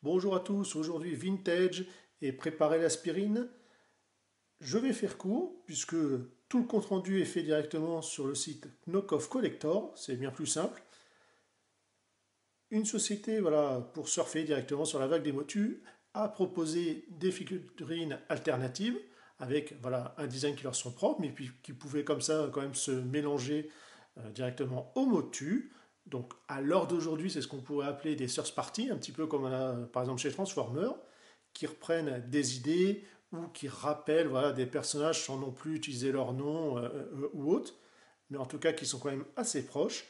Bonjour à tous, aujourd'hui vintage et préparer l'aspirine. Je vais faire court puisque tout le compte rendu est fait directement sur le site Knockoff Collector, c'est bien plus simple. Une société voilà, pour surfer directement sur la vague des motus a proposé des figurines alternatives avec voilà, un design qui leur sont propres mais puis qui pouvaient comme ça quand même se mélanger directement aux motus. Donc à l'heure d'aujourd'hui, c'est ce qu'on pourrait appeler des source parties, un petit peu comme on a par exemple chez Transformers, qui reprennent des idées ou qui rappellent voilà, des personnages sans non plus utiliser leur nom ou autre, mais en tout cas qui sont quand même assez proches.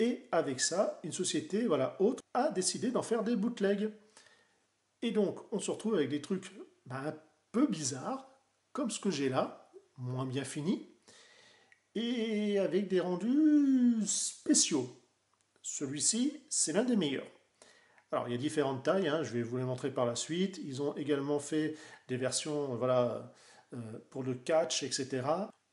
Et avec ça, une société voilà, autre a décidé d'en faire des bootlegs. Et donc, on se retrouve avec des trucs un peu bizarres, comme ce que j'ai là, moins bien fini, et avec des rendus spéciaux. Celui-ci, c'est l'un des meilleurs. Alors, il y a différentes tailles, hein, je vais vous les montrer par la suite. Ils ont également fait des versions voilà, pour le catch, etc.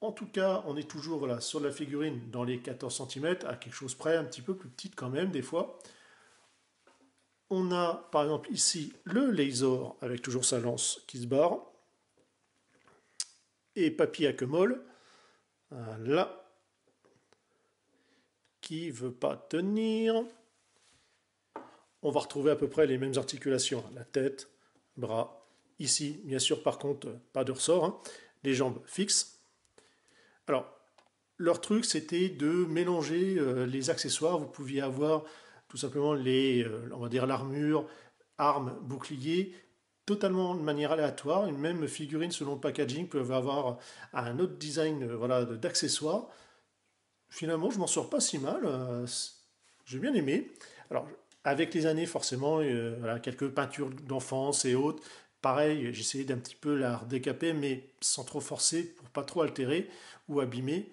En tout cas, on est toujours voilà, sur la figurine dans les 14 cm, à quelque chose près, un petit peu plus petite quand même, des fois. On a par exemple ici le laser avec toujours sa lance qui se barre. Et Papy à queue molle, là, qui veut pas tenir. On va retrouver à peu près les mêmes articulations. La tête, bras. Ici, bien sûr, par contre, pas de ressort. Hein. Les jambes fixes. Alors, leur truc, c'était de mélanger les accessoires. Vous pouviez avoir tout simplement on va dire l'armure, armes, boucliers, totalement de manière aléatoire. Une même figurine, selon le packaging, peut avoir un autre design voilà, d'accessoires. Finalement, je m'en sors pas si mal. J'ai bien aimé. Alors, avec les années, forcément, voilà, quelques peintures d'enfance et autres. Pareil, j'essayais d'un petit peu la redécaper, mais sans trop forcer, pour pas trop altérer ou abîmer.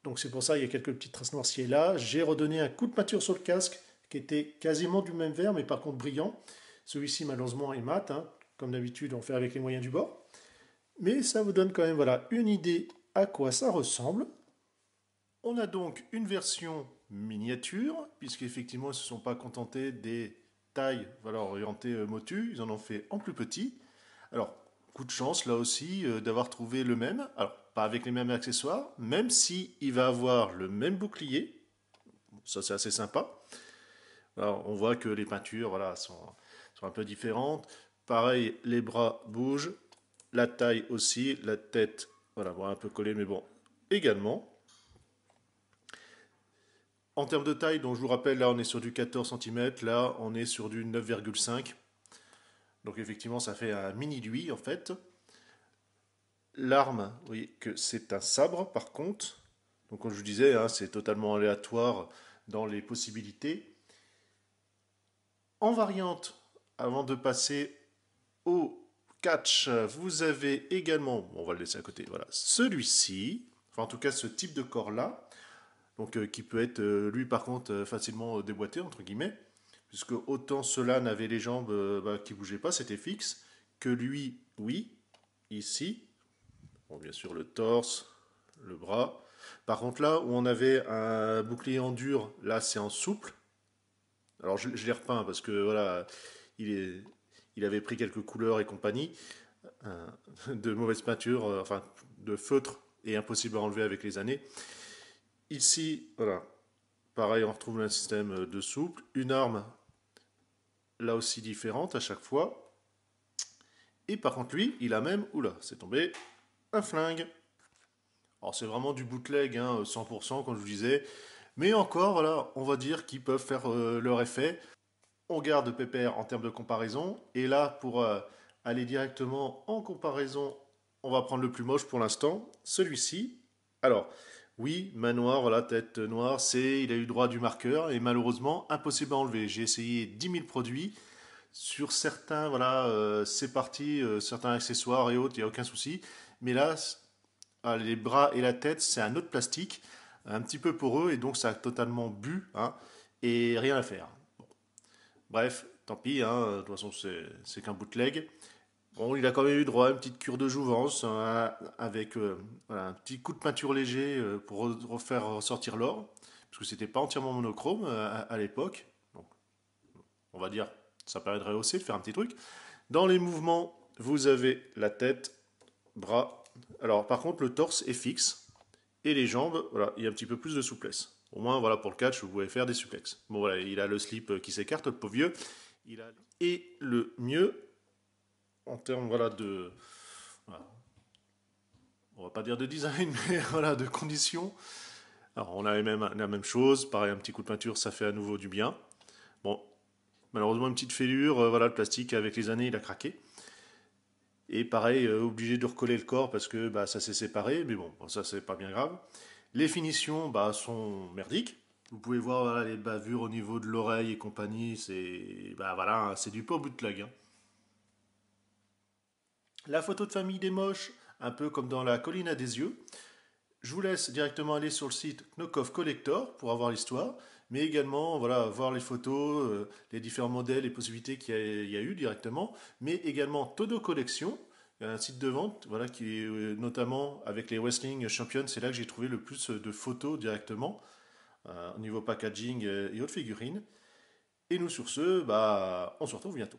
Donc c'est pour ça il y a quelques petites traces noircies là. J'ai redonné un coup de peinture sur le casque qui était quasiment du même vert, mais par contre brillant. Celui-ci malheureusement est mat, hein. Comme d'habitude on fait avec les moyens du bord. Mais ça vous donne quand même voilà, une idée à quoi ça ressemble. On a donc une version miniature, puisqu'effectivement ils ne se sont pas contentés des tailles voilà, orientées motu, ils en ont fait en plus petit. Alors, coup de chance là aussi d'avoir trouvé le même, alors pas avec les mêmes accessoires, même si il va avoir le même bouclier, ça c'est assez sympa. Alors, on voit que les peintures voilà, sont un peu différentes. Pareil, les bras bougent, la taille aussi, la tête, voilà, bon, un peu collée, mais bon, également. En termes de taille, donc je vous rappelle, là on est sur du 14 cm, là on est sur du 9,5. Donc effectivement ça fait un mini lui en fait. L'arme, vous voyez que c'est un sabre par contre. Donc comme je vous disais, hein, c'est totalement aléatoire dans les possibilités. En variante, avant de passer au catch, vous avez également, bon, on va le laisser à côté, voilà, celui-ci, enfin en tout cas ce type de corps là, donc qui peut être lui par contre facilement déboîté entre guillemets, puisque autant cela n'avait les jambes qui bougeaient pas, c'était fixe, que lui, oui, ici, bon, bien sûr le torse, le bras. Par contre là où on avait un bouclier en dur, là c'est en souple. Alors je l'ai repeint parce que voilà, il, est, il avait pris quelques couleurs et compagnie, de mauvaise peinture, enfin de feutre et impossible à enlever avec les années. Ici, voilà, pareil, on retrouve un système de souple, une arme là aussi différente à chaque fois. Et par contre, lui, il a même, oula, c'est tombé, un flingue. Alors c'est vraiment du bootleg, hein, 100%, comme je vous disais. Mais encore, voilà, on va dire qu'ils peuvent faire leur effet. On garde Pépère en termes de comparaison. Et là, pour aller directement en comparaison, on va prendre le plus moche pour l'instant, celui-ci. Alors, oui, main noire, voilà, tête noire, il a eu droit du marqueur et malheureusement, impossible à enlever. J'ai essayé 10 000 produits. Sur certains, voilà, c'est parti, certains accessoires et autres, il n'y a aucun souci. Mais là, les bras et la tête, c'est un autre plastique, un petit peu poreux, et donc ça a totalement bu, hein, et rien à faire. Bon. Bref, tant pis, hein, de toute façon, c'est qu'un bootleg. Bon, il a quand même eu droit à une petite cure de jouvence, hein, avec voilà, un petit coup de peinture léger pour refaire ressortir l'or, parce que c'était pas entièrement monochrome à l'époque. Donc, on va dire Ça permet de rehausser, de faire un petit truc. Dans les mouvements, vous avez la tête, bras. Alors par contre, le torse est fixe. Et les jambes, voilà, il y a un petit peu plus de souplesse. Au moins, voilà, pour le catch, vous pouvez faire des suplexes. Bon, voilà, il a le slip qui s'écarte, le pauvre vieux. Et le mieux, en termes, voilà, de... Voilà, on va pas dire de design, mais voilà, de conditions. Alors, on a la même chose. Pareil, un petit coup de peinture, ça fait à nouveau du bien. Bon, malheureusement, une petite fêlure. Voilà, le plastique, avec les années, il a craqué. Et pareil, obligé de recoller le corps parce que bah, ça s'est séparé. Mais bon, ça, c'est pas bien grave. Les finitions bah, sont merdiques. Vous pouvez voir voilà, les bavures au niveau de l'oreille et compagnie. C'est bah, voilà, c'est du pur bootleg. Hein. La photo de famille des moches, un peu comme dans la colline à des yeux. Je vous laisse directement aller sur le site Knockoff Collector pour avoir l'histoire, mais également voilà, voir les photos, les différents modèles, les possibilités qu'il y a eu directement, mais également Todo Collection, un site de vente voilà, qui est notamment avec les Wrestling Champions, c'est là que j'ai trouvé le plus de photos directement au niveau packaging et autres figurines. Et nous sur ce, bah, on se retrouve bientôt.